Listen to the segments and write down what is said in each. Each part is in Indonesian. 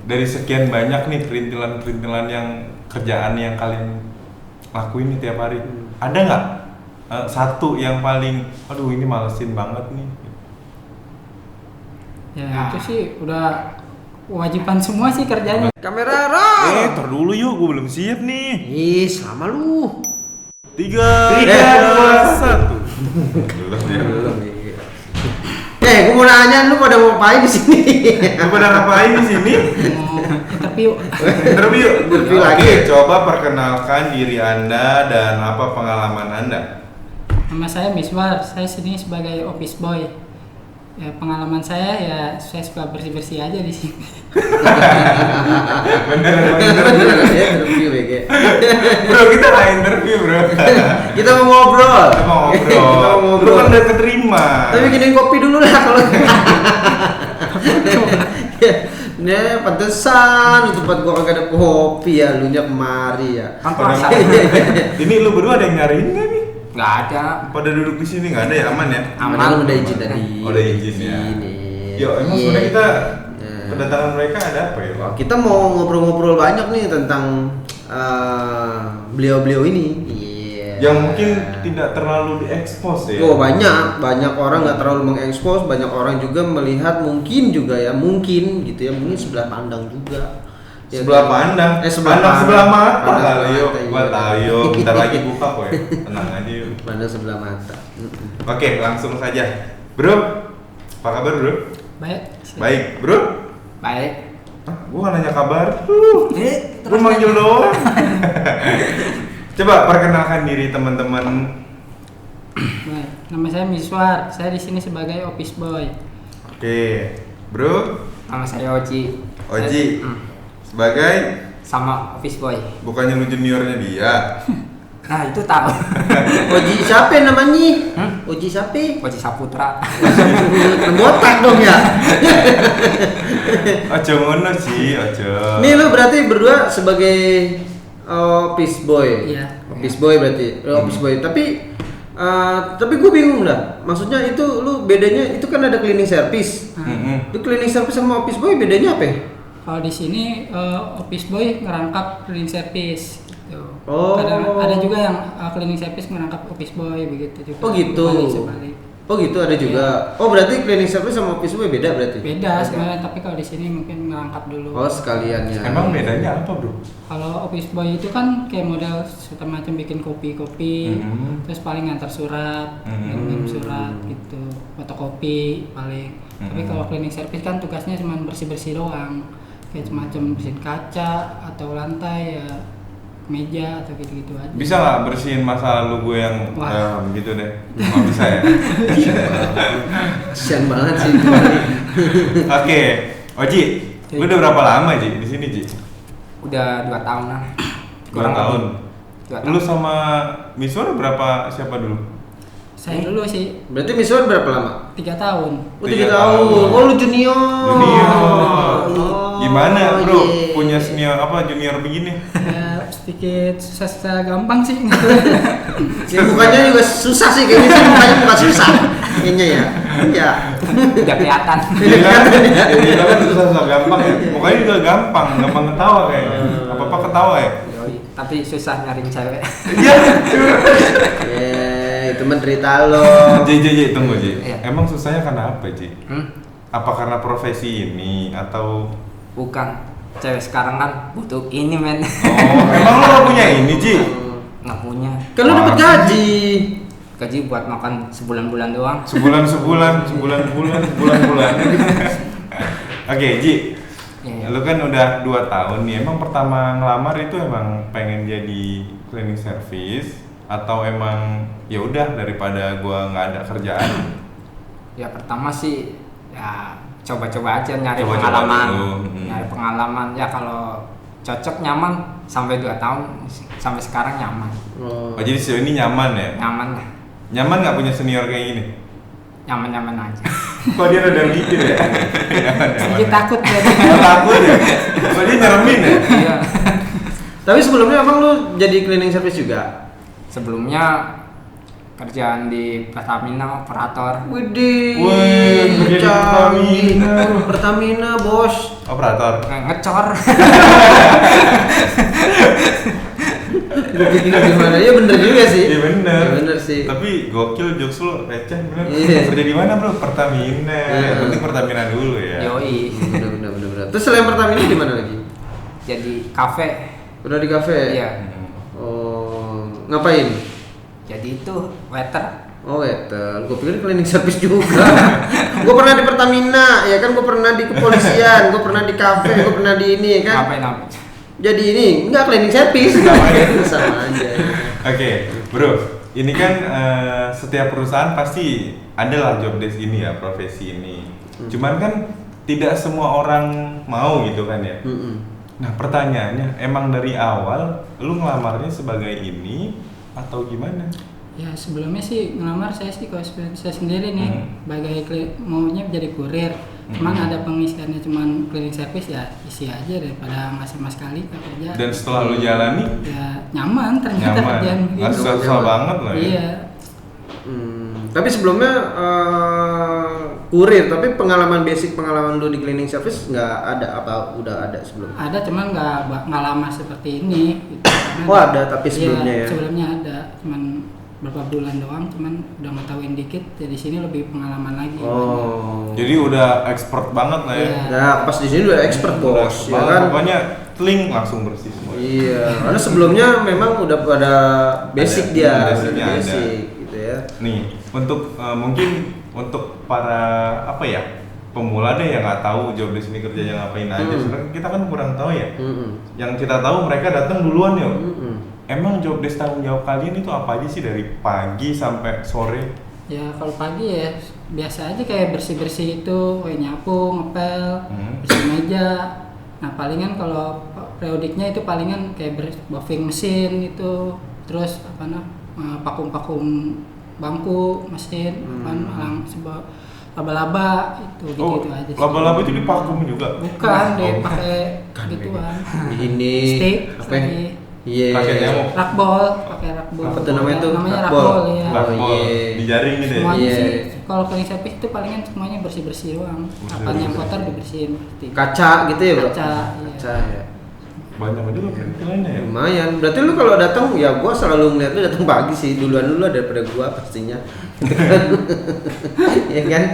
dari sekian banyak nih perintilan kerjaan yang kalian lakuin nih tiap hari, ada nggak satu yang paling, aduh ini malesin banget nih? Ya itu sih udah kewajiban semua sih kerjanya. Kamera roll. Ntar dulu yuk, gue belum siap nih. Ih, sama lu. 3, 2, 1. Belum ya. Gue mau nanya lu pada mau ngapain di sini? Lu pada ngapain di sini? Mau interview. Interview lagi. Oke, coba perkenalkan diri Anda dan apa pengalaman Anda. Nama saya Miswar, saya sini sebagai office boy. Ya, pengalaman saya ya saya suka bersih-bersih aja di sini. Bener. Interview BG. Bro, kita nggak interview bro. Kita mau ngobrol. Kita mau Kita mau ngobrol. Lu ngobrol. kan udah keterima. Tapi bikinin kopi dulu lah kalau. Nih, pantesan di tempat gua kagak ada kopi ya, lu nya kemari ya. Kan Pada- puasa. Ini lu berdua ada yang nyariin nggak nih? Nggak ada. Pada duduk di sini nggak ada ya, aman ya? Aman, udah izin tadi. Oh, udah izin ya. Sini. Yo, emang Iya. sebenarnya kita Nah. kedatangan mereka ada apa ya? Wah, kita mau ngobrol-ngobrol banyak nih tentang beliau-beliau ini. Iya. Yang mungkin tidak terlalu diekspos ya. Oh, banyak orang nggak terlalu mengekspos, banyak orang juga melihat mungkin juga ya, mungkin gitu ya, mungkin sebelah pandang juga. Ya, Sebelah pandang. sebelah Pandang sebelah mata Pandang kali sebelah yuk. mata, Gua iya. tahu yuk. Bentar lagi buka kok ya. Tenang aja yuk. Pandang sebelah mata. Oke, langsung saja. Bro, apa kabar bro? Baik. Baik, bro. Baik. Hah, gua nggak nanya kabar. Gua Terus manggil doang. Coba perkenalkan diri teman-teman. Baik. Nama saya Miswar, saya di sini sebagai office boy. Oke, bro. nama saya Oji. Oji. Sebagai Sama office boy. bukannya lu juniornya dia. Nah itu tahu. Oji siapa namanya? Oji siapa? Oji Saputra. Botak dong ya. Ojo ngono sih, ojo. Nih lu berarti berdua sebagai office boy. Iya. Office boy berarti. Office boy. Tapi gue bingung dah. Maksudnya itu lu bedanya itu kan ada cleaning service. Itu cleaning service sama office boy bedanya apa ya? Kalau di sini office boy ngerangkap cleaning service gitu. Oh. Kadang ada juga yang cleaning service ngerangkap office boy begitu juga. Oh gitu. Sebalik. Oh gitu ada juga. Oh berarti cleaning service sama office boy beda berarti? Beda sebenarnya, tapi kalau di sini mungkin ngerangkap dulu. Oh sekalian ya. Emang bedanya apa, bro? Kalau office boy itu kan kayak model segala macam bikin kopi, terus paling ngantar surat, ngirim surat gitu, fotokopi paling. Tapi kalau cleaning service kan tugasnya cuma bersih-bersih doang, kayak semacam bersihin kaca atau lantai ya, meja atau gitu-gitu aja. Bisa nggak bersihin masa lalu gue yang Wah. gitu deh? Nggak bisa ya? Kasian banget sih. Oke, Oji, lu udah berapa lama Ji di sini Ji? Udah 2 tahun lah. 2 tahun. 2 tahun. Lu sama Miswar berapa siapa dulu? Saya dulu sih Berarti Miswan berapa lama? 3 tahun. Oh 3 3 tahun. tahun. Oh lu junior. Junior. Oh, Gimana bro? iya. Punya senior apa junior begini? Ya, sedikit susah gampang sih. Ya, mukanya juga susah sih kayaknya sih mukanya bukan susah. Kayaknya ya. Iya. Udah kelihatan. Dia kan susah gampang ya. Mukanya juga gampang ketawa kayaknya. Apa ketawa ya? Yoi, tapi susah nyariin cewek. Iya. Itu mah cerita lo. Ji, tunggu Ji. Iya. Emang susahnya karena apa Ji? Hmm? Apa karena profesi ini atau? Bukan. Cewek sekarang kan butuh ini men. Oh, emang lo gak punya ini Ji? Nggak punya. Kan lu dapat gaji. Gaji buat makan sebulan-bulan doang. Sebulan. Oke Ji. Iya. Lu kan udah 2 tahun nih. Emang pertama ngelamar itu emang pengen jadi cleaning service atau emang ya udah daripada gua nggak ada kerjaan? Ya pertama sih ya coba-coba aja nyari Coba-coba pengalaman. dulu. Nyari pengalaman ya kalau cocok nyaman sampai 2 tahun sampai sekarang nyaman. Oh. Oh jadi sejauh ini nyaman ya? Nyaman lah. Nyaman nggak punya senior kayak gini? Nyaman-nyaman aja. Kok dia rada mikir ya? Nyaman. Sedikit takut jadi. Oh, takut ya? Kok dia nyeremin ya? Iya. Tapi sebelumnya emang lu jadi cleaning service juga? Sebelumnya kerjaan di Pertamina operator. Widih, Wih, kerja di canggih. Pertamina. Pertamina bos. Operator. Ngecor. Gue pikir gimana? Ya bener juga sih. Iya bener. Ya, bener sih. Tapi gokil jokes lu receh bener. Iya. Kerja di mana bro? Pertamina. Iya. Yang penting Pertamina dulu ya. Yoi. Bener. Terus selain Pertamina di mana lagi? Jadi kafe. Udah di kafe. Iya. Oh, ngapain? Jadi itu waiter. Oh, waiter. Gue pikir cleaning service juga. Gue pernah di Pertamina, ya kan? Gue pernah di kepolisian, gue pernah di kafe, gue pernah di ini, ya kan? Ngapain? Jadi ini enggak cleaning service, sama aja. Oke, bro. Ini kan setiap perusahaan pasti adalah job desk ini ya, profesi ini. Cuman kan tidak semua orang mau gitu kan ya. Nah pertanyaannya, emang dari awal lu ngelamarnya sebagai ini atau gimana? Ya sebelumnya sih ngelamar saya sih kalau saya sendiri nih maunya jadi kurir. Cuman ada pengisiannya cuman cleaning service ya isi aja daripada nggak sama sekali kerja. Dan setelah lu jalani, Ya nyaman ternyata nyaman, kerjaan nggak gitu. susah banget lah ya. Iya. Tapi sebelumnya kurir, tapi pengalaman lu di cleaning service nggak ada apa udah ada sebelumnya? Ada cuman nggak lama seperti ini. Gitu. Oh ada, tapi sebelumnya Iya, ya. Sebelumnya ada, cuman berapa bulan doang, cuman udah ngetahuin dikit. Jadi sini lebih pengalaman lagi. Oh. Jadi udah expert banget lah ya. Iya. Nah pas di sini udah expert Udah bos, expert ya banget, kan? pokoknya teling langsung bersih semua. Iya, karena sebelumnya memang udah pada basic Ada, dia, basicnya ada. basic gitu ya. Nih, untuk mungkin untuk para apa ya pemula deh yang nggak tahu job desk ini kerjanya ngapain aja. Sebenarnya kita kan kurang tahu ya. Yang kita tahu mereka datang duluan ya. Emang job desk tanggung jawab kalian itu apa aja sih dari pagi sampai sore? Ya kalau pagi ya biasa aja kayak bersih-bersih itu, kayak nyapu, ngepel, bersih meja. Nah palingan kalau periodiknya itu palingan kayak buffing mesin itu, terus apa vakum bangku mesin, laba-laba itu gitu aja sih. Laba-laba itu divakum juga? Bukan deh pakai gituan. Ini Stick apa? lagi. Iya. Pakai nyamuk. Rakbol, pakai rakbol. Apa tuh namanya tuh? Namanya Rakbol. rakbol ya. Lakbol, iya. di jaring gitu ya? Semuanya Iya. sih kalau cleaning service itu palingan semuanya bersih-bersih doang. Apa yang kotor dibersihin seperti itu. Kaca gitu ya bro? Kaca, iya. Kaca ya. Banyak juga perintilannya ya? Lumayan. Berarti lu kalau datang ya gua selalu ngeliat lu datang pagi sih, duluan lu lah daripada gua pastinya. Ya kan?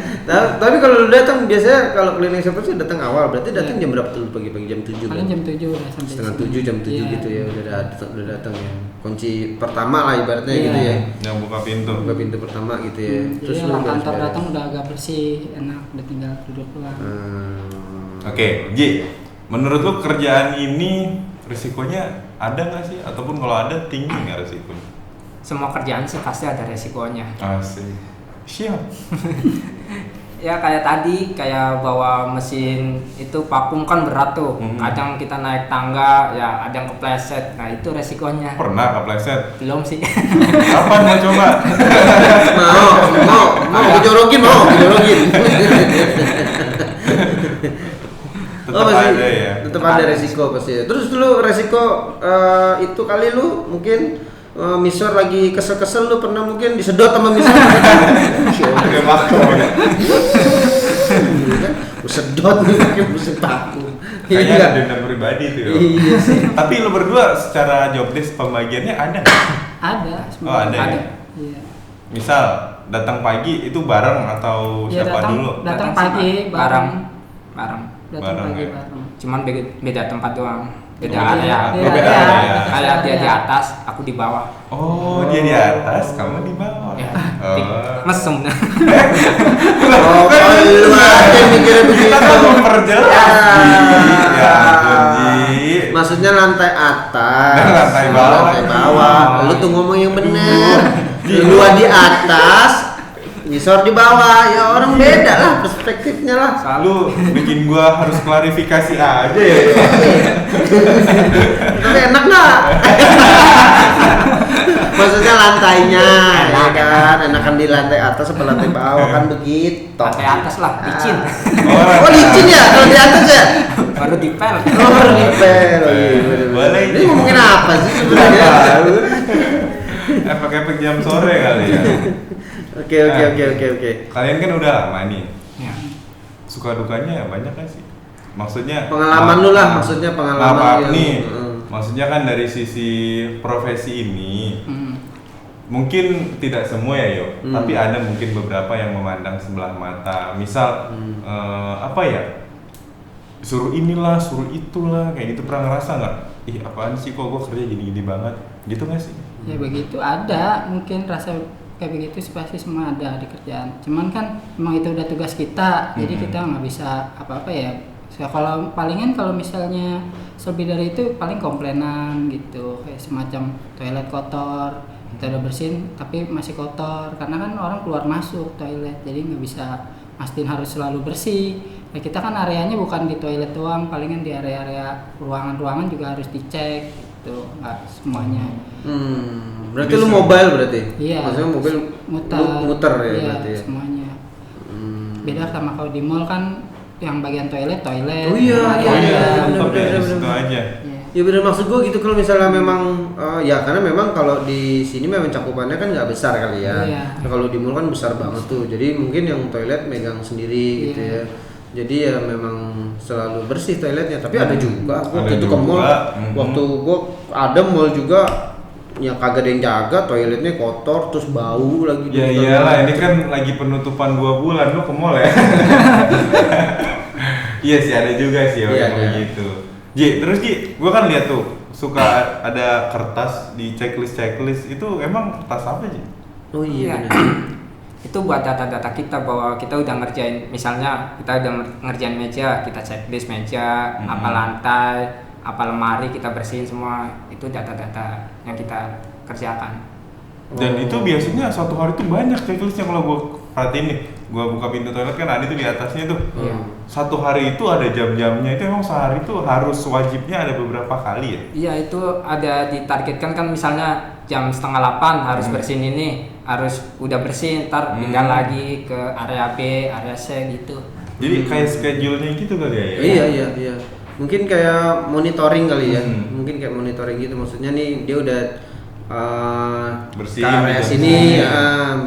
Tapi kalau lu datang biasanya kalau cleaning service datang awal, berarti datang jam berapa tuh pagi-pagi jam 7? Paling jam 7 udah sampai setengah sini. 7 jam 7 Iya. gitu ya udah datang ya. Kunci pertama lah ibaratnya Iya. gitu ya. Yang buka pintu. Buka pintu pertama gitu ya. Jadi lu orang kantor beres-beres. datang udah agak bersih, enak, udah tinggal duduk pulang. Oke, Ji, menurut lu kerjaan ini risikonya ada nggak sih? Ataupun kalau ada tinggi nggak risikonya? Semua kerjaan sih pasti ada resikonya. Asik. Siap. Ya kayak tadi, kayak bawa mesin itu vakum kan berat tuh. Kadang kita naik tangga, ya ada yang kepleset. Nah itu resikonya. Pernah kepleset? Belum sih. Kapan mau coba? mau dijorokin. Tetap ada ya. Tetap ada resiko pasti. Terus lu resiko itu kali lu mungkin misor lagi kesel-kesel lu pernah mungkin disedot sama misor. Ada waktu. Sedot nih pakai mesin vakum. Kayaknya ada dendam pribadi tuh. Ya. Iya sih. Tapi lu berdua secara job desk pembagiannya ada nggak? Ada. Oh, ada ya? Iya. Misal datang pagi itu bareng atau Iya, siapa datang- dulu? Datang sih, pagi, bareng. Datang Bareng pagi ya? bareng. Cuman beda tempat doang. Beda Oh, area. iya. Oh, beda area. Kayak dia di atas, aku di bawah. Oh, dia di atas, kamu di bawah. Ya, Oh. mesum. Oh, kalau lu aja mikirnya begitu. Kita kan memperjelas. Ya, ampun, Ji. Maksudnya lantai atas. Dan lantai bawah. Lantai bawah. Lu tuh ngomong yang bener. Lu di atas, misor di bawah. Ya orang beda lah perspektifnya lah. Lu bikin gua harus klarifikasi aja ya. Tapi enak nggak? Maksudnya lantainya, ya kan? Enakan di lantai atas apa lantai bawah kan begitu. Lantai atas lah, licin. Oh licin ya kalau di atas ya? Baru dipel. Oh dipel. Oh, iya, bener-bener. Boleh. Ini ngomongin apa sih sebenarnya? efek-efek jam sore kali ya. Oke. Kalian kan udah lama nih. Ya. Suka dukanya banyak kan sih? Maksudnya Pengalaman lu lah, maksudnya pengalaman maaf yang nih. Maksudnya kan dari sisi profesi ini mungkin tidak semua ya yo, tapi ada mungkin beberapa yang memandang sebelah mata. Misal apa ya? Suruh inilah, suruh itulah, kayak gitu. Pernah ngerasa nggak? Ih apaan sih kok gue kerja gini-gini banget, gitu nggak sih? Ya begitu ada, mungkin rasa kayak begitu sih pasti semua ada di kerjaan. Cuman kan memang itu udah tugas kita, jadi kita nggak bisa apa-apa ya. So, kalau palingan kalau misalnya lebih dari itu paling komplainan gitu, kayak semacam toilet kotor, kita udah bersihin tapi masih kotor, karena kan orang keluar masuk toilet, jadi nggak bisa mastiin harus selalu bersih. Nah, kita kan areanya bukan di toilet doang, palingan di area-area ruangan-ruangan juga harus dicek gitu, nggak semuanya. Berarti lu mobile berarti? Iya. Maksudnya mobil muter ya iya, berarti ya? semuanya. Beda sama kalau di mall kan yang bagian toilet. Oh iya, Tetap ya, di situ aja. Iya. Ya benar, maksud gue gitu kalau misalnya memang ya karena memang kalau di sini memang cakupannya kan nggak besar kali ya. Iya. Nah, kalau di mall kan besar banget tuh. Jadi mungkin yang toilet megang sendiri gitu ya. Jadi ya memang selalu bersih toiletnya. Tapi ada juga waktu itu ke mall, waktu gue ada mall juga yang kagak ada yang jaga, toiletnya kotor terus bau lagi. Ya iyalah, ini kan lagi penutupan 2 bulan, lu ke mall ya. Iya sih, ada juga sih orang begitu. Ji, terus Ji, gua kan lihat tuh suka ada kertas di checklist itu, emang kertas apa Ji? Oh iya. Itu buat data-data kita bahwa kita udah ngerjain, misalnya kita udah ngerjain meja, kita checklist meja, apa lantai, apa lemari kita bersihin semua. Itu data-data yang kita kerjakan. Dan itu biasanya satu hari tuh banyak checklistnya. Kalau gua perhatiin nih, gua buka pintu toilet kan ada tuh di atasnya tuh. Satu hari itu ada jam-jamnya, itu emang sehari itu harus wajibnya ada beberapa kali ya? Iya, itu ada ditargetkan kan, misalnya jam 7:30 harus bersihin ini, harus udah bersih, ntar pindah lagi ke area B, area C gitu. Jadi kayak schedule-nya gitu kali ya? Iya. Mungkin kayak monitoring kali ya. Mungkin kayak monitoring gitu, maksudnya nih dia udah bersihin ke area gitu. sini,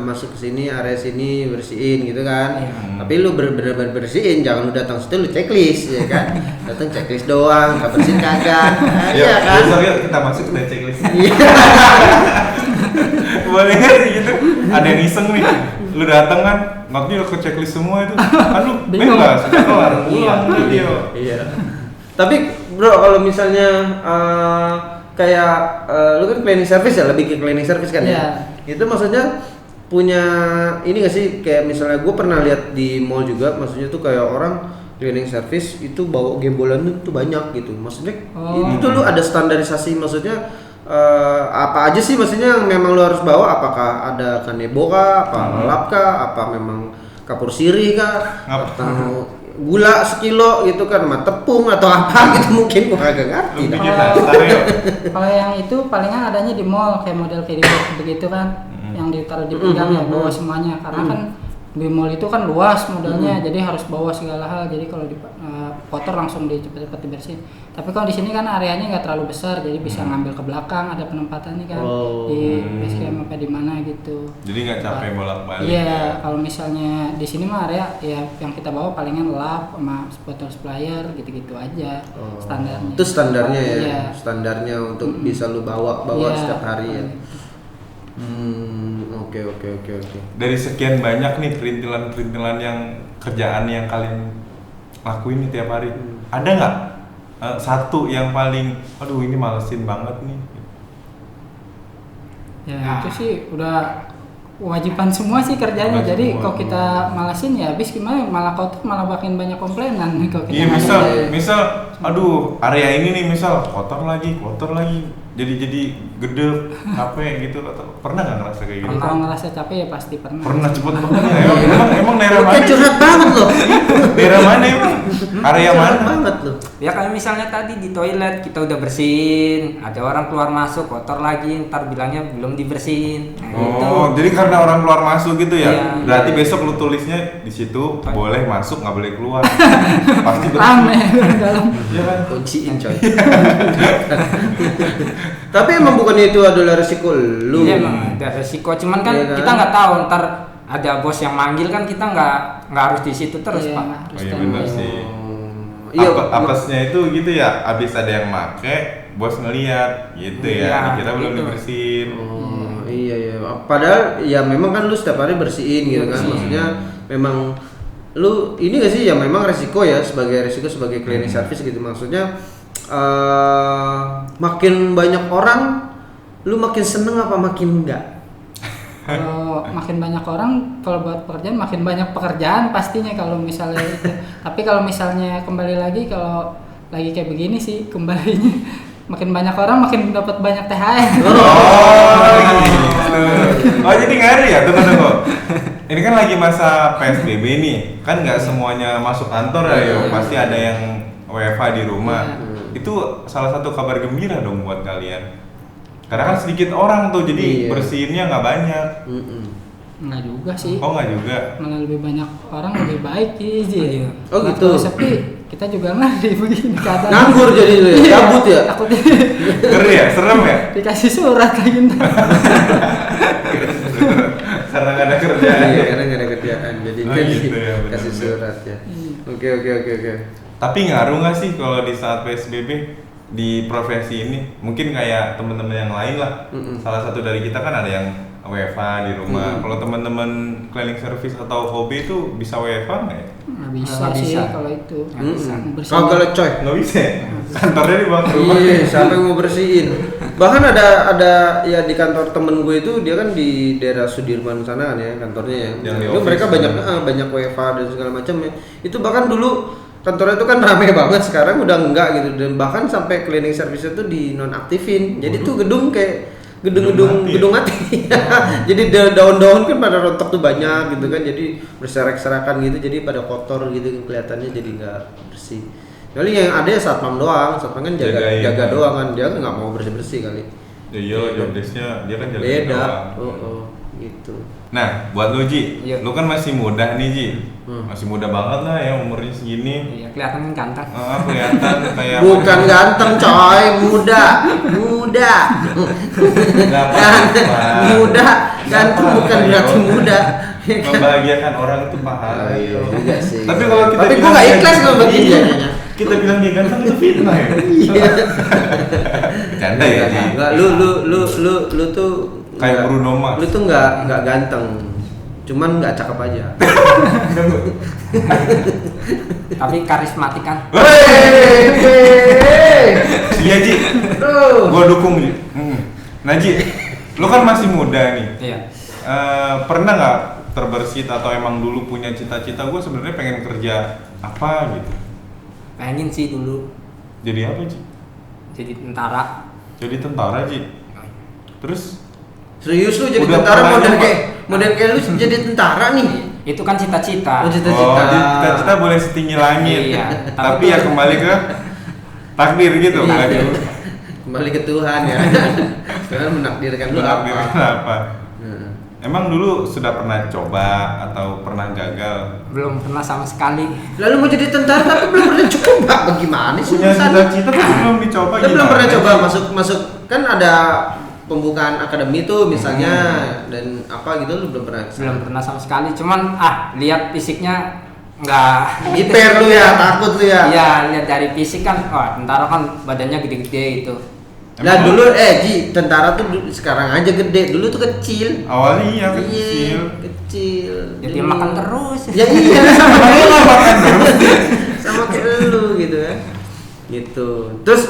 masuk ke sini, area sini bersihin gitu kan. Tapi lu bener-bener bersihin, jangan lu datang situ lu checklist ya kan. Datang checklist doang, gak bersihin kagak. Iya kan? Besok yuk kita masuk ke checklist. Iya. Boleh nggak sih gitu? Ada yang iseng nih, lu datang kan, nanti lu ke checklist semua itu, kan lu bebas, udah kelar, pulang video. Iya. Tapi bro, kalau misalnya kayak lu kan cleaning service ya, lebih ke cleaning service kan ya? Itu maksudnya punya ini gak sih, kayak misalnya gue pernah lihat di mall juga, maksudnya tuh kayak orang cleaning service itu bawa gembolan tuh banyak gitu, maksudnya itu lu ada standarisasi, maksudnya apa aja sih maksudnya yang memang lu harus bawa, apakah ada kanebo kah, apa lap kah, apa memang kapur sirih kah, atau gula sekilo gitu kan, sama tepung atau apa gitu, mungkin gua kagak ngerti. Kalau yang itu palingan adanya di mall, kayak model kayak begitu kan, yang ditaruh di pinggang ya, bawa semuanya, karena kan di mall itu kan luas modelnya, jadi harus bawa segala hal, jadi kalau kotor langsung cepet-cepet dibersihin. Tapi kalau di sini kan areanya nggak terlalu besar, jadi bisa ngambil ke belakang, ada penempatannya kan, di base camp apa di mana gitu. Jadi nggak capek bolak-balik. Iya, kalau misalnya di sini mah area ya yang kita bawa palingan lap sama botol supplier gitu-gitu aja standarnya. Itu standarnya ya, Iya. standarnya untuk bisa lu bawa setiap hari ya. Oke. Dari sekian banyak nih perintilan-perintilan yang kerjaan yang kalian lakuin nih tiap hari, ada nggak satu yang paling, aduh ini malesin banget nih? Ya itu sih udah kewajiban semua sih kerjanya. Jadi kalau kita malesin ya habis gimana, malah kotor, malah makin banyak komplainan kalau kita. Iya, misal aduh area ini nih misal kotor lagi jadi gede capek gitu, atau pernah nggak ngerasa kayak gitu? Kalau ngerasa capek ya pasti pernah. Pernah cepet banget ya. Emang daerah mana? Kayak curhat banget loh. Daerah mana emang? Area Curhat mana? banget loh. Ya kayak misalnya tadi di toilet kita udah bersihin, ada orang keluar masuk kotor lagi, ntar bilangnya belum dibersihin. Nah, gitu. Jadi karena orang keluar masuk gitu ya? Iya. Berarti besok lu tulisnya di situ boleh masuk nggak boleh keluar. Pasti Rame dalam. Iya kan? Kunciin coy. Tapi emang bukannya itu adalah resiko lu? Iya emang ada resiko, cuman kan, Iya kan? kita nggak tahu ntar ada bos yang manggil kan, kita nggak harus di situ terus Iya, Pak. harus Oh iya standby. benar sih. Iya, Apesnya itu gitu ya, abis ada yang make, bos ngeliat gitu ya, Iya, dikira belum gitu. dibersihin. Oh, iya. Padahal ya memang kan lu setiap hari bersihin gitu kan. Maksudnya memang lu ini gak sih ya memang resiko ya sebagai cleaning service gitu. Maksudnya makin banyak orang lu makin seneng apa makin enggak? Kalau makin banyak orang, kalau buat pekerjaan makin banyak pekerjaan pastinya kalau misalnya itu. Tapi kalau misalnya kembali lagi, kalau lagi kayak begini sih kembalinya makin banyak orang makin dapat banyak THR. Oh, gitu. Oh jadi ngeri ya, tunggu. Ini kan lagi masa PSBB nih, kan nggak semuanya masuk kantor ya, yo. Pasti ada yang WFH di rumah. Itu salah satu kabar gembira dong buat kalian. Karena kan sedikit orang tuh, jadi Iya. bersihinnya nggak banyak. Enggak juga sih. Oh nggak juga. Malah lebih banyak orang lebih baik sih. Oh, Nah, gitu. kalau sepi kita juga ngeri begini keadaan. Nganggur jadi lu ya, Iya, cabut ya. Takutnya Ngeri ya, serem ya. dikasih surat kayak gitu. Karena nggak ada kerjaan. Iya, karena nggak ada kerjaan, jadi Oh, gitu ya, benar-benar. kasih surat ya. Oke. Tapi ngaruh nggak sih kalau di saat PSBB di profesi ini? Mungkin kayak teman-teman yang lain lah. Salah satu dari kita kan ada yang WFH di rumah. Kalau teman-teman cleaning service atau hobi itu bisa WFH nggak ya? Nggak bisa Nggak sih bisa. kalau itu. Nggak bisa. Bersih. Kagak lah coy. Nggak bisa ya? Kantornya di bawah rumah. Iya, siapa yang mau bersihin? Bahkan ada ya di kantor temen gue itu, dia kan di daerah Sudirman sana kan ya kantornya ya. Yang di Itu office mereka kan? banyak WFH dan segala macam ya. Itu bahkan dulu kantornya itu kan rame banget, sekarang udah enggak gitu, dan bahkan sampai cleaning service itu dinonaktifin. Jadi tuh gedung kayak gedung mati. Jadi daun-daun kan pada rontok tuh banyak gitu kan, jadi berserak-serakan gitu, jadi pada kotor gitu kelihatannya, jadi nggak bersih. Kali yang ada ya satpam doang, satpam kan Jagain. jaga doang kan, dia nggak mau bersih kali. Ya iya, job desk-nya dia kan jaga Beda. doang. Gitu. Nah, buat lu Ji, Iya. lu kan masih muda nih Ji. Hmm. Masih muda banget lah ya, umurnya segini. Iya, kelihatan ganteng. Kelihatan kayak Bukan ganteng coy, muda. Nggak apa-apa. Muda, ganteng Nggak bukan apa-apa, berarti yo. muda. Membahagiakan orang itu pahala. Oh, iya juga sih. Tapi kalau kita Tapi gua bilang nggak dia- ikhlas kalau bagi Iya. jadinya. Kita bilang dia ganteng itu fitnah ya. Iya. Bercanda ya Ji. Enggak, lu tuh Kayak nggak- Bruno Mars. Lu tuh nggak ganteng. Cuman nggak cakep aja. Tapi karismatik kan. Iya Ji. Tuh. Gua dukung Ji. Nah Ji, lu kan masih muda nih. Iya. Pernah nggak terbersit atau emang dulu punya cita-cita gue sebenarnya pengen kerja apa gitu? Pengen sih dulu Jadi apa Ji? jadi tentara. Jadi tentara Ji. Terus Serius lu jadi Udah tentara, pernah model nyoba? kayak lu jadi tentara nih. Itu kan cita-cita. Oh, Oh, cita-cita. jadi cita-cita boleh setinggi langit. Iya. Tapi ya kembali ke takdir gitu Iya. kan. Kembali ke Tuhan ya. Tuhan menakdirkan lu Menakdirkan apa? apa? Emang dulu sudah pernah coba atau pernah gagal? Belum pernah sama sekali. Lalu mau jadi tentara tapi belum pernah coba. Bagaimana sih? Punya urusan? cita-cita tapi belum dicoba. Kita belum gimana pernah sih? coba masuk kan ada pembukaan akademi tuh misalnya dan apa gitu lu belum pernah. Belum pernah sama sekali. Cuman lihat fisiknya nggak Hiper lu ya, takut lu ya. Iya, lihat dari fisik kan, wah tentara kan badannya gede-gede itu. Nah dulu Ji, tentara tuh sekarang aja gede, dulu tuh kecil. Awalnya iya Iya, kecil. kecil. Jadi Dulu. makan terus. Ya iya sama kayak lu sama kayak lu gitu ya. Gitu. Terus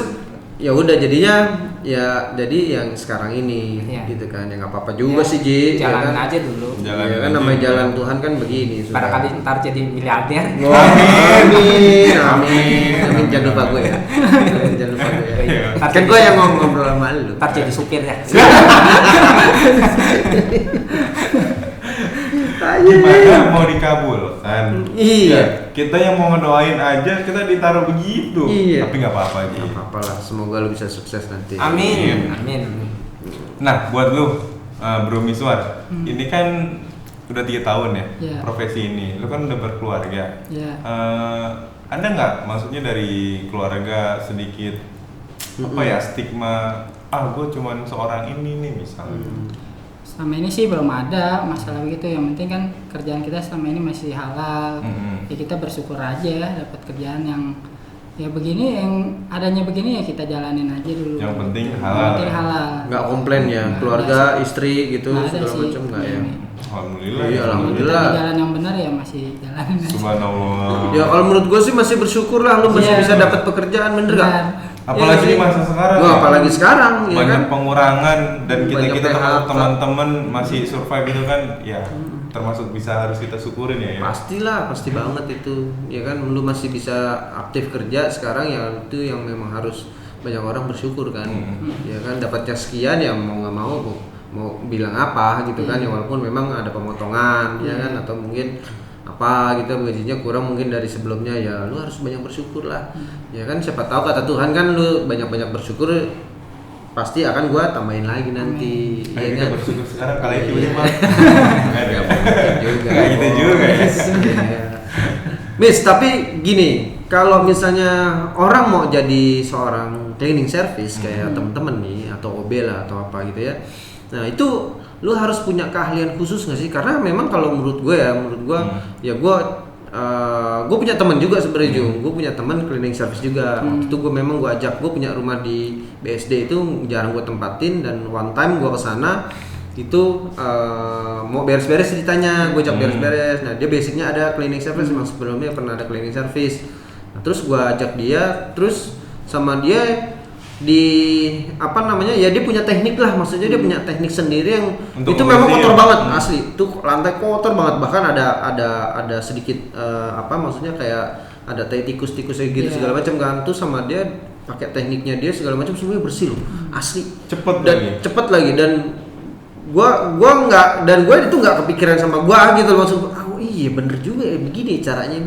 ya udah jadinya ya jadi yang sekarang ini Iya. gitu kan. Ya nggak apa-apa juga Ya, sih Ji. jalanin ya kan? aja dulu. Jalanin Ya kan aja. namanya jalan Tuhan kan begini. sudah. Barangkali ntar jadi miliarder. Wah, Amin. amin. Jangan lupa gue ya. Jangan lupa gue ya. Iya. Ntar Kan jadi- gue yang ngobrol sama lu. Ntar jadi supir ya. Gimana mau dikabulkan? Iya. Kita yang mau ngedoain aja kita ditaruh begitu. Iya. Tapi nggak apa-apa Ji. Gak apa-apa lah, semoga lu bisa sukses nanti. Amin. Amin. Nah, buat lu, Bro Miswar, ini kan udah 3 tahun ya Iya. profesi ini. Lu kan udah berkeluarga. Iya. ada nggak maksudnya dari keluarga sedikit apa ya stigma gue cuman seorang ini nih misalnya? Selama ini sih belum ada masalah begitu, yang penting kan kerjaan kita selama ini masih halal. Ya kita bersyukur aja dapat kerjaan yang ya begini, yang adanya begini ya kita jalanin aja dulu. Yang penting halal. Nggak komplain ya, keluarga, istri gitu segala macam nggak ya? Alhamdulillah. Iya, alhamdulillah. Kita di jalan yang benar ya masih jalanin aja. Subhanallah. Ya kalau menurut gue sih masih bersyukur lah, lu masih bisa dapat pekerjaan, bener gak? Apalagi di masa sekarang. Apalagi sekarang ya banyak kan? pengurangan dan kita PHK. teman-teman masih survive itu kan ya termasuk bisa harus kita syukurin ya. Pastilah, pasti banget itu. Ya kan lu masih bisa aktif kerja sekarang ya, itu yang memang harus banyak orang bersyukur kan. Ya kan dapatnya sekian ya mau nggak mau bilang apa gitu kan ya, walaupun memang ada pemotongan ya kan, atau mungkin apa gitu gajinya kurang mungkin dari sebelumnya, ya lu harus banyak bersyukur lah. Ya kan siapa tahu kata Tuhan kan lu banyak-banyak bersyukur pasti akan gua tambahin lagi nanti. Ayo kita bersyukur sekarang kali ini Iya. Enggak gitu juga ya. Miss, tapi gini, kalau misalnya orang mau jadi seorang cleaning service kayak temen-temen nih atau OB lah atau apa gitu ya, nah itu lu harus punya keahlian khusus nggak sih? Karena memang kalau menurut gue ya gue punya teman juga sebenarnya gue punya teman cleaning service juga. Waktu itu gue ajak, gue punya rumah di BSD itu jarang gue tempatin, dan one time gue kesana itu mau beres-beres ceritanya, gue ajak beres-beres. Nah dia basicnya ada cleaning service, memang sebelumnya pernah ada cleaning service. Nah, terus gue ajak dia, terus sama dia dia punya teknik lah, maksudnya dia punya teknik sendiri yang untuk itu memang kotor banget asli, itu lantai kotor banget, bahkan ada sedikit maksudnya kayak ada tai tikus-tikus gitu segala macam kan, tuh sama dia pakai tekniknya dia segala macam semuanya bersih loh, asli cepet lagi dan gua itu nggak kepikiran sama gua gitu loh, maksud gua iya bener juga ya begini caranya,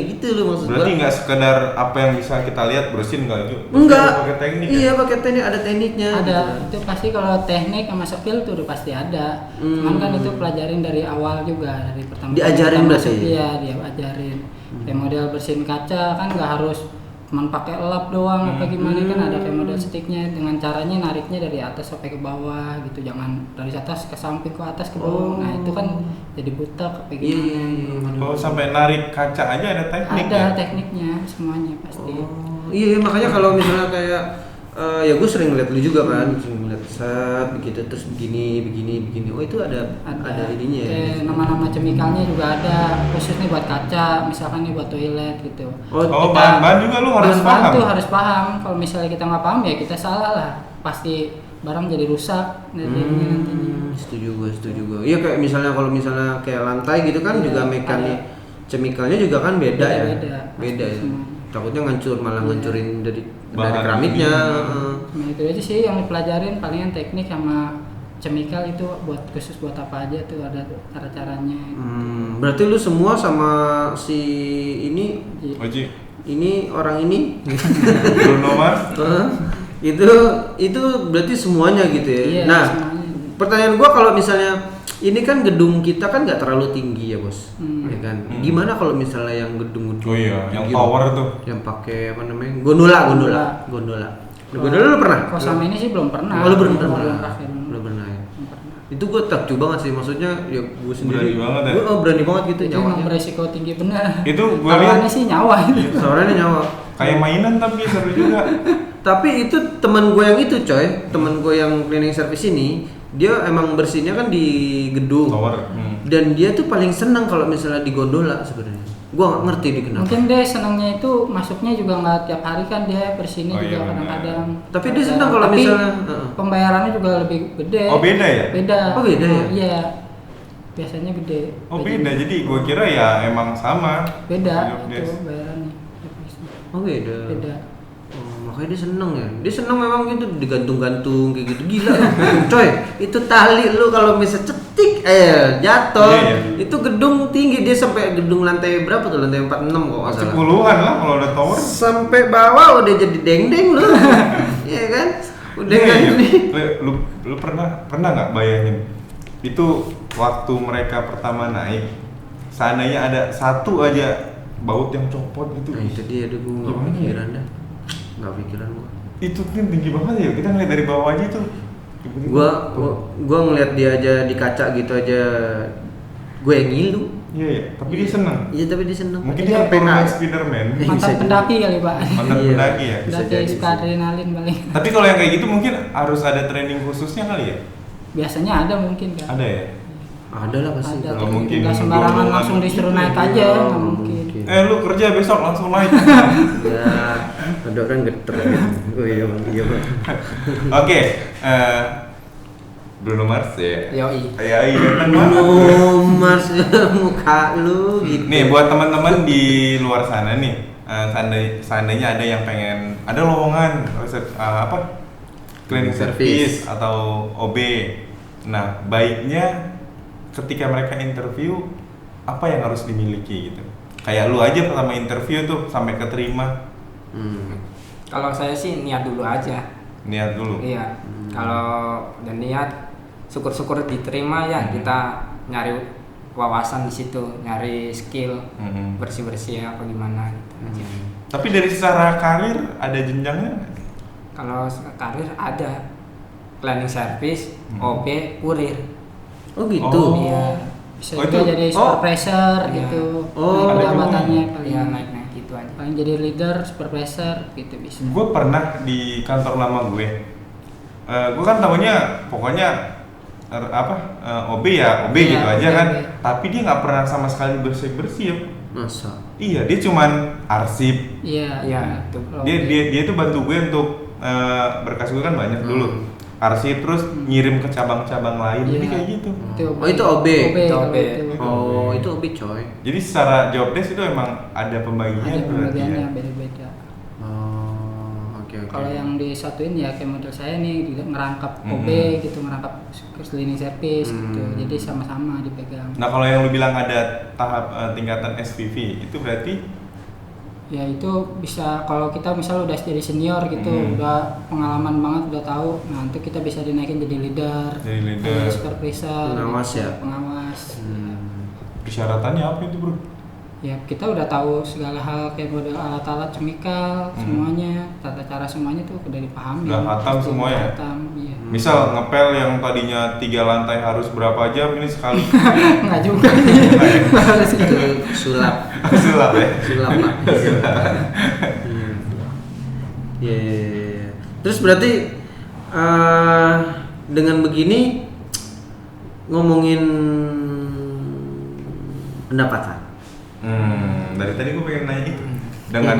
gitu loh maksud gua. Berarti nggak sekedar apa yang bisa kita lihat bersihin nggak itu? Enggak. Pakai teknik. Iya pakai teknik, ada tekniknya. Ada gitu. itu pasti, kalau teknik sama skill tuh udah pasti ada. Cuman kan itu pelajarin dari awal juga, dari pertama. Diajarin berarti. Iya dia ajarin. Kayak model bersihin kaca kan nggak harus cuman pakai lap doang apa gimana, kan ada kayak model sticknya, dengan caranya nariknya dari atas sampai ke bawah gitu, jangan dari atas ke samping ke atas ke bawah. Nah itu kan jadi butak kayak gimana. Oh sampai narik kaca aja ada teknik. Ada tekniknya semuanya pasti. Iya makanya kalau misalnya kayak ya gue sering lihat lu juga kan, sering lihat set begitu terus begini. Oh itu ada ininya ya. Kayak nama-nama chemicalnya juga ada, khususnya buat kaca, misalkan nih buat toilet gitu. Oh bahan-bahan juga lu harus paham. Bahan-bahan tuh harus paham. Kalau misalnya kita nggak paham ya kita salah lah. Pasti barang jadi rusak nantinya. Setuju gue. Iya kayak misalnya kalau misalnya kayak lantai gitu kan juga mekanik chemicalnya juga kan beda ya. Beda ya. Takutnya malah ngancurin dari keramiknya. Nah itu aja sih yang dipelajarin, palingan teknik sama chemical itu khusus buat apa aja tuh, ada cara-caranya. Berarti lu semua sama si ini Oji. Ini orang ini Bruno Mars. itu berarti semuanya gitu ya. Iya, nah, semuanya. Pertanyaan gua kalau misalnya ini kan gedung kita kan nggak terlalu tinggi ya bos, ya kan? Gimana kalau misalnya yang gedung-gedung? Oh iya, yang tinggi, tower tuh. yang pakai apa namanya? Gondola. Gondola lu pernah? Kalau sama ini sih belum pernah. Oh, lu belum Belum pernah. pernah. Belum pernah ya. Itu gue takjub banget sih, maksudnya ya gue sendiri. Berani banget ya? Gue berani banget gitu Itu emang nyawanya. beresiko tinggi benar. Itu gua lihat Taruhannya sih nyawa. Sebenarnya nyawa. kayak mainan tapi seru juga. Tapi itu teman gue yang itu coy, teman gue yang cleaning service ini, dia emang bersihnya kan di gedung. Tower. Dan dia tuh paling senang kalau misalnya di gondola sebenarnya. Gua nggak ngerti dia kenapa. Mungkin dia senangnya itu masuknya juga nggak tiap hari kan, dia bersihnya Oh, juga iya, kadang-kadang. Tapi dia senang kalau Tapi misalnya pembayarannya juga lebih gede. Oh beda ya? Beda. Oh, beda ya? Iya. Biasanya gede. Oh beda, jadi gua kira ya emang sama. Beda Job itu desk. bayarannya. oh beda. Beda. Oh, makanya dia seneng ya. Dia seneng memang gitu digantung-gantung kayak gitu. Gila lu. Coy, itu tali lu kalau misalnya cetik jatuh. Iya, iya. Itu gedung tinggi, dia sampai gedung lantai berapa tuh? Lantai 46 kok nggak Pasti salah. puluhan lah kalau ada tower. Sampai bawah udah jadi deng-deng lu. Iya kan? Udah Iya, kan iya. ini. Lu pernah nggak bayangin itu waktu mereka pertama naik, seandainya ada satu aja baut yang copot gitu. Nah itu dia, gue nggak Gimana ya? pikiran dah, nggak pikiran gue. Itu kan tinggi banget ya, kita ngeliat dari bawah aja tuh. Gua ngeliat dia aja di kaca gitu aja, gue yang ngilu. Iya ya, tapi dia seneng. Iya tapi dia seneng. Mungkin dia pengen Spiderman. Mantan bisa pendaki kali Pak. Mantan Iya. pendaki ya. Bisa Pendaki jadi suka sih. adrenalin paling. Tapi kalau yang kayak gitu mungkin harus ada training khususnya kali ya? Biasanya ada mungkin kan. Ada ya? Ada lah pasti. Ada. Kalau mungkin Nggak sembarangan golongan langsung disuruh gitu naik ya. aja, Oh, nggak mungkin. Lu kerja besok langsung naik. Ya, ada kan geter. Oh iya bang, iya bang. Oke, Bruno Mars ya. Yoi. Ya iya kan mana? Oh Mars, muka lu gitu. Nih buat teman-teman di luar sana nih, seandainya ada yang pengen, ada lowongan cleaning service atau OB. Nah baiknya ketika mereka interview apa yang harus dimiliki gitu. Kayak lu aja pertama interview tuh sampai keterima. Kalau saya sih niat dulu aja. Niat dulu. Iya. Kalau udah niat, syukur-syukur diterima ya, kita nyari wawasan di situ, nyari skill, bersih-bersih apa gimana gitu aja. Tapi dari secara karir ada jenjangnya nggak? Kalau karir ada cleaning service, OB, kurir. Oh gitu. Oh. Iya. Bisa Oh, juga itu- jadi oh. supervisor Iya. gitu. Oh, Naik ada jabatannya juga. paling. Iya, naik-naik gitu aja. Paling jadi leader, supervisor gitu bisa. Gue pernah di kantor lama gue. Gue kan tahunya pokoknya OB ya, OB Iya, gitu aja OB. kan. Tapi dia nggak pernah sama sekali bersih-bersih ya. Masa? Iya, dia cuman arsip. Iya. Iya, benar. itu. Kalau Dia tuh bantu gue untuk berkas gue kan banyak dulu. Arsip terus ngirim ke cabang-cabang lain. Jadi Iya. kayak gitu. Oh, itu OB. Itu OB. itu. Oh itu OB coy. Jadi secara job desk itu emang ada pembagian Ada berarti ya. pembagiannya beda-beda. Oh oke oke. Kalau yang disatuin ya kayak model saya nih juga ngerangkap OB gitu, ngerangkap cleaning service gitu. Jadi sama-sama dipegang. Nah kalau yang lu bilang ada tahap tingkatan SPV itu berarti Ya itu bisa kalau kita misal udah jadi senior gitu, udah pengalaman banget, udah tahu, nanti kita bisa dinaikin jadi leader, Jadi leader. supervisor, Pengawas gitu, ya? pengawas. persyaratannya apa itu bro? Ya kita udah tahu segala hal kayak model alat-alat chemical semuanya, tata cara semuanya tuh udah dipahami. Udah hatam Pasti semua ya? hatam, iya. Misal ngepel yang tadinya 3 lantai harus berapa jam ini sekali Nggak juga sih, harus gitu. Itu sulap. sulap ya. Sulap pak. Iya. Terus berarti dengan begini ngomongin pendapatan. Dari tadi gue pengen nanya itu. Dengan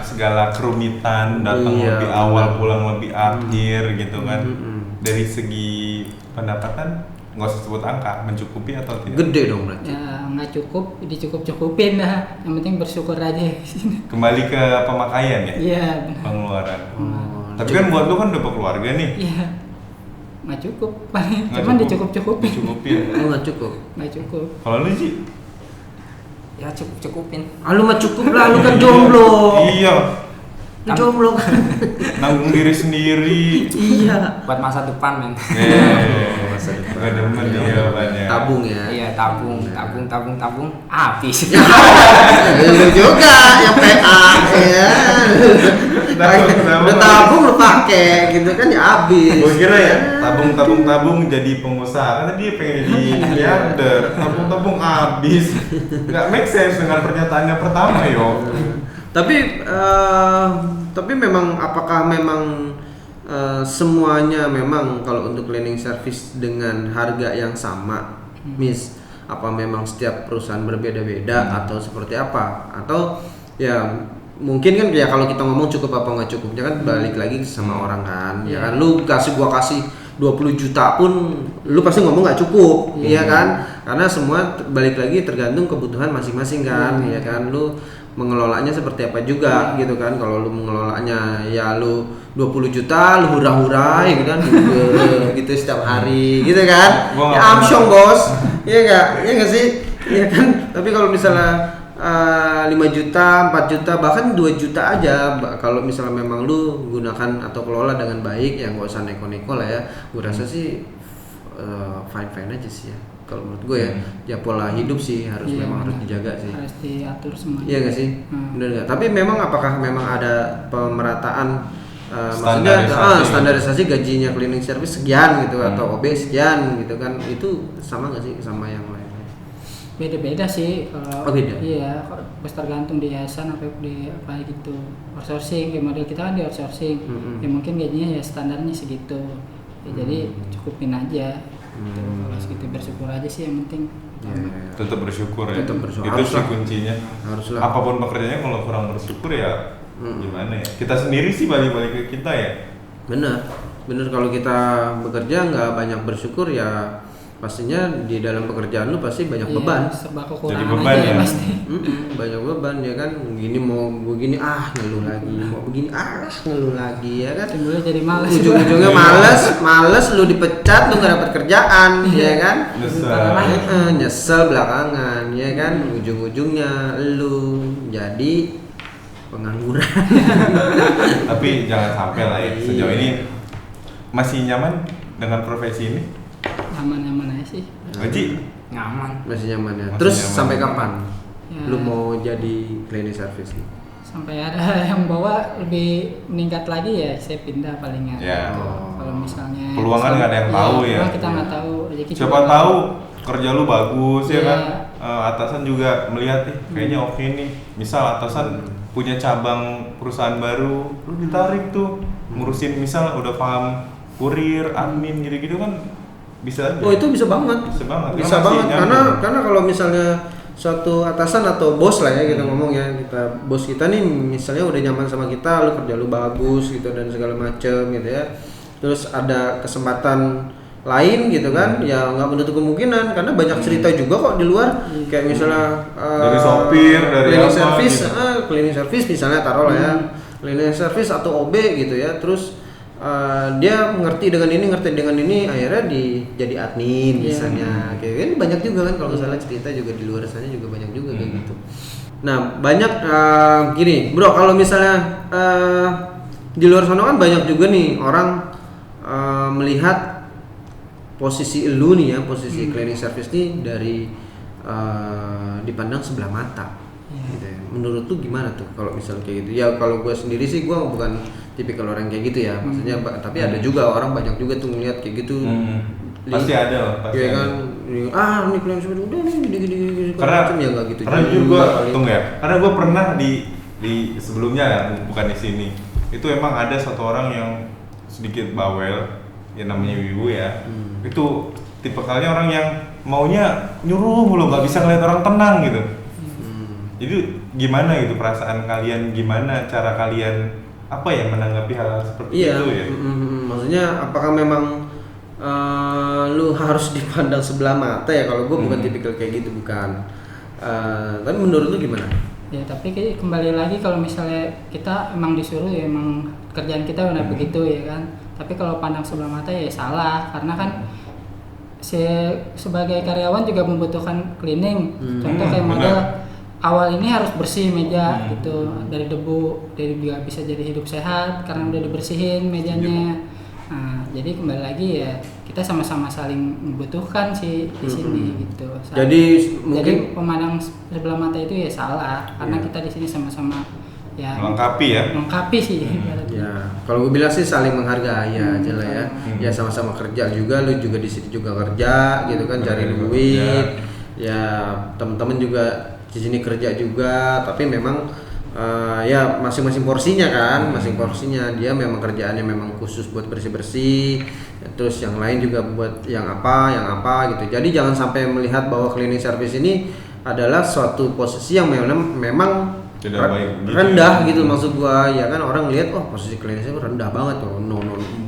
segala kerumitan, datang Iya, lebih awal, benar. pulang lebih akhir gitu kan. Mm-mm. Dari segi pendapatan nggak usah sebut angka, mencukupi atau tidak? Gede dong berarti. Ya nggak cukup, dicukup-cukupin dah. Yang penting bersyukur aja. Kembali ke pemakaian ya, Iya, benar. pengeluaran. Oh, Tapi kan buat lu kan udah berkeluarga nih. Iya. Nggak cukup, Nggak cuman cukup. dicukup-cukupin. Dicukupin. lu nggak cukup. Nggak cukup. Kalau lu sih? Ya cukupin. Ah, lu mah cukup lah, lu kan jomblo. Iya. Lu jomblo kan. Nanggung diri sendiri. Iya. Buat masa depan men. Masa depan. Gak demen dia jawabannya. Tabung ya. Iya, tabung, habis. Lu juga yang PA ya. Udah tabung lu pakai gitu kan ya habis. Gue kira ya tabung jadi pengusaha karena dia pengen jadi miliarder. Tabung habis. Nggak make sense dengan pernyataannya pertama yo. Tapi memang apakah memang semuanya memang kalau untuk cleaning service dengan harga yang sama, Miss? Apa memang setiap perusahaan berbeda-beda atau seperti apa? Atau ya mungkin kan ya kalau kita ngomong cukup apa nggak cukupnya kan balik lagi sama orang kan, ya kan lu gua kasih 20 juta pun lu pasti ngomong nggak cukup, iya kan? Karena semua balik lagi tergantung kebutuhan masing-masing kan, ya kan? Lu mengelolanya seperti apa juga gitu kan. Kalau lu mengelolanya ya lu 20 juta lu hura-hura gitu kan gitu setiap hari gitu kan. Gua Ya nggak amsyong pernah. bos. Iya enggak sih? Iya kan? Tapi kalau misalnya 5 juta, 4 juta, bahkan 2 juta aja kalau misalnya memang lu gunakan atau kelola dengan baik ya nggak usah neko-neko lah ya. Gue rasa sih fine aja sih ya. Kalau menurut gue ya pola hidup sih memang harus dijaga sih. Harus diatur semuanya. Iya nggak sih? Benar nggak? Tapi memang apakah memang ada pemerataan maksudnya standarisasi gajinya cleaning service sekian gitu atau OB sekian gitu kan? Itu sama nggak sih sama yang lain? Beda-beda sih kalau beda? Iya, tergantung di yayasan apa di apa gitu. Outsourcing, kayak model kita kan di outsourcing. Ya mungkin gajinya ya standarnya segitu. Ya, jadi cukupin aja. Gitu. Kalau segitu bersyukur aja sih yang penting. Tetap bersyukur ya. Tetap bersyukur. Itu sih kuncinya. Haruslah. Apapun pekerjaannya kalau kurang bersyukur ya gimana ya? Kita sendiri sih balik-balik ke kita ya. Benar kalau kita bekerja nggak banyak bersyukur ya pastinya di dalam pekerjaan lu pasti banyak beban. Serba kekurangan. Jadi beban aja ya pasti. Banyak beban ya kan. Gini mau begini ngeluh lagi, mau begini ngeluh lagi ya kan. Timbulnya jadi malas. Ujung-ujungnya malas lu dipecat lu nggak dapat kerjaan ya kan. Nyesel belakangan ya kan. Ujung-ujungnya lu jadi pengangguran. Tapi jangan sampai lah ya. Sejauh ini masih nyaman dengan profesi ini? Aman-aman aja sih. Gaji? Nyaman. Masih nyaman ya. Masih Terus nyaman. sampai kapan Ya. lu mau jadi cleaning service? Sampai ada yang bawa lebih meningkat lagi ya saya pindah palingan. Ya. Kalau misalnya Peluang kan nggak ada yang tahu ya. Kita nggak tahu. Rezeki Siapa juga tahu kerja lu bagus ya Iya. kan. Atasan juga melihat nih kayaknya oke nih. Misal atasan punya cabang perusahaan baru, lu ditarik tuh ngurusin misal udah paham kurir, admin gitu-gitu kan bisa aja. Oh itu bisa banget. Bisa banget. Karena kalau misalnya suatu atasan atau bos lah ya kita ngomong ya, kita bos kita nih misalnya udah nyaman sama kita, lu kerja lu bagus gitu dan segala macem gitu ya. Terus ada kesempatan lain gitu kan, ya nggak menutup kemungkinan karena banyak cerita juga kok di luar kayak misalnya dari sopir, dari cleaning apa service, gitu. Cleaning service misalnya taruh lah ya, cleaning service atau OB gitu ya, terus dia ngerti dengan ini akhirnya jadi admin misalnya kayak kan banyak juga kan kalau misalnya cerita juga di luar sana juga banyak juga kayak gitu. Nah banyak gini bro, kalau misalnya di luar sana kan banyak juga nih orang melihat posisi lu nih ya, posisi cleaning service nih dari dipandang sebelah mata. Gitu ya. Menurut lu gimana tuh kalau misalnya kayak gitu? Ya kalau gue sendiri sih gue bukan tipikal orang kayak gitu ya, maksudnya tapi ada juga orang banyak juga tuh ngeliat kayak gitu. Pasti ada lah, pasti ya ada. kan, ini cleaning service udah nih gini Karena ya nggak gitu. Karena juga tunggu ya, karena gue pernah di sebelumnya ya, bukan di sini. Itu emang ada satu orang yang sedikit bawel, yang namanya Wibu ya. Itu tipikalnya orang yang maunya nyuruh mulu, nggak bisa ngeliat orang tenang gitu. Jadi gimana gitu perasaan kalian, gimana cara kalian apa ya menanggapi hal seperti itu ya? Maksudnya apakah memang lu harus dipandang sebelah mata ya? Kalau gue bukan tipikal kayak gitu, bukan. Tapi menurut lu gimana? Ya tapi kembali lagi kalau misalnya kita emang disuruh ya emang kerjaan kita udah begitu ya kan. Tapi kalau pandang sebelah mata ya salah, karena kan sebagai karyawan juga membutuhkan cleaning. Contoh kayak model awal ini harus bersih meja gitu dari debu, dari juga bisa jadi hidup sehat karena udah dibersihin mejanya. Nah, jadi kembali lagi ya kita sama-sama saling membutuhkan sih di sini gitu. Jadi mungkin pemandang sebelah mata itu ya salah karena kita di sini sama-sama ya melengkapi sih. Ya, kalau gue bilang sih saling menghargai aja lah ya. Ya sama-sama kerja juga, lu juga di sini juga kerja gitu kan, cari duit. Ya teman-teman juga di sini kerja juga, tapi memang ya masing-masing porsinya kan, masing porsinya. Dia memang kerjaannya memang khusus buat bersih-bersih, terus yang lain juga buat yang apa gitu. Jadi jangan sampai melihat bahwa cleaning service ini adalah suatu posisi yang memang rendah gitu maksud gua ya kan. Orang lihat posisi cleaning service rendah banget tuh. No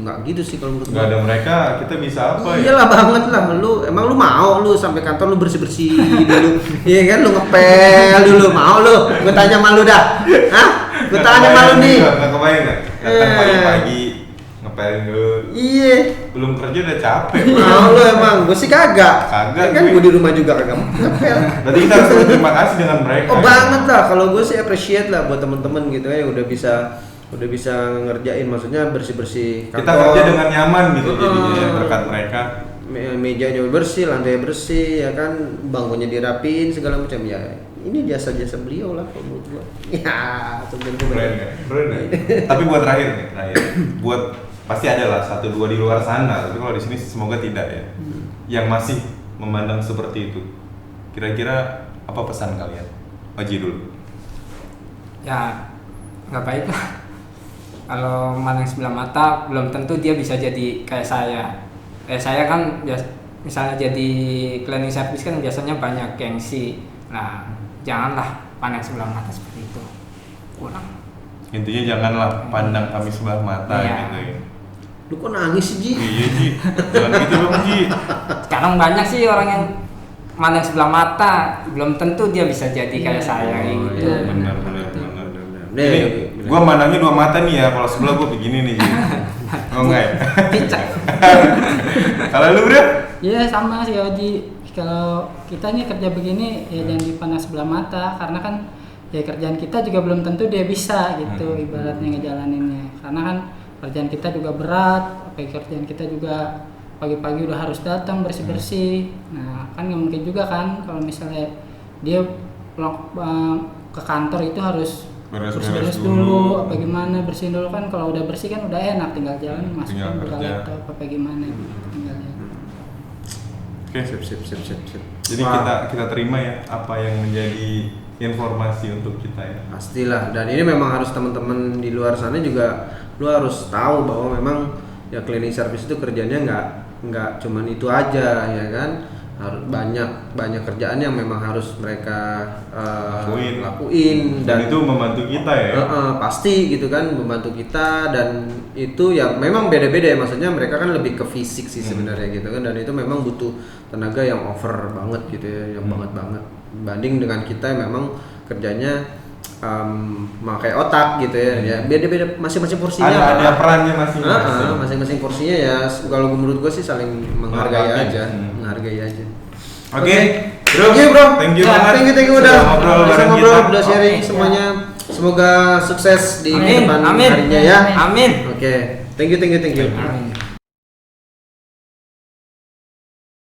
nggak gitu sih kalau menurut gua. Nggak ada mereka kita bisa apa ya? Iyalah banget lah, emang lu mau lu sampai kantor lu bersih dulu. Iya kan, lu ngepel dulu, mau lu? Gua tanya malu dah. Hah? Gua tanya malu nih. Nggak kebayang nggak? Datang pagi-pagi ngepelin dulu. Iya. Belum kerja udah capek. Mau lu emang? Gua sih kagak. Kagak. Kan gua di rumah juga kagak ngepel. Berarti kita harus berterima kasih dengan mereka. Oh banget lah, kalau gue sih appreciate lah buat temen-temen gitu ya, udah bisa ngerjain, maksudnya bersih-bersih kantor. Kita kerja dengan nyaman gitu jadinya berkat mereka. mejanya bersih, lantai bersih, ya kan, bangkunya dirapiin segala macam ya. Ini jasa-jasa beliau lah kalau menurut gua. Ya, keren. Tapi buat terakhir, buat pasti ada lah 1-2 di luar sana, tapi kalau di sini semoga tidak ya. Yang masih memandang seperti itu. Kira-kira apa pesan kalian? Oji dulu. Ya, nggak baik lah. Kalau memandang sebelah mata, belum tentu dia bisa jadi kayak saya. Saya kan misalnya jadi cleaning service kan biasanya banyak gengsi. Nah, janganlah pandang sebelah mata seperti itu. Kurang. Intinya janganlah pandang kami sebelah mata gitu ya. Lu kok nangis sih, Ji? Iya, Ji. Jangan gitu dong, Ji. Sekarang banyak sih orang yang mandang sebelah mata, belum tentu dia bisa jadi kayak saya gitu. Benar. Ini gua mandangnya 2 mata nih ya, kalau sebelah gua begini nih, Ji. Oh enggak ya? Kalau lu, Bro? Iya, sama sih Oji. Kalau kita nih kerja begini ya jangan dipandang sebelah mata, karena kan ya kerjaan kita juga belum tentu dia bisa gitu ibaratnya ngejalaninnya. Karena kan kerjaan kita juga berat, kerjaan kita juga pagi-pagi udah harus datang bersih-bersih. Nah, kan nggak mungkin juga kan kalau misalnya dia ke kantor itu harus beres dulu apa gimana, bersihin dulu kan. Kalau udah bersih kan udah enak, tinggal jalan masukin ke laptop apa gimana tinggal jalan. Oke, sip. Jadi kita terima ya apa yang menjadi informasi untuk kita ya. Pastilah, dan ini memang harus teman-teman di luar sana juga lu harus tahu bahwa memang ya cleaning service itu kerjanya nggak cuman itu aja ya kan. Harus banyak kerjaan yang memang harus mereka lakuin dan itu membantu kita ya. Pasti gitu kan, membantu kita, dan itu ya memang beda-beda ya, maksudnya mereka kan lebih ke fisik sih sebenarnya gitu kan, dan itu memang butuh tenaga yang over banget gitu ya, yang banget banding dengan kita yang memang kerjanya pakai otak gitu ya, beda-beda masing-masing porsinya. Ada perannya masing-masing. Masing-masing porsinya ya, kalau menurut gue sih saling menghargai aja. Oke. Thank you bro. Thank you udah ngobrol, udah sharing semuanya. Semoga sukses di depan Amin. harinya ya. Amin. Oke. Thank you. Amin.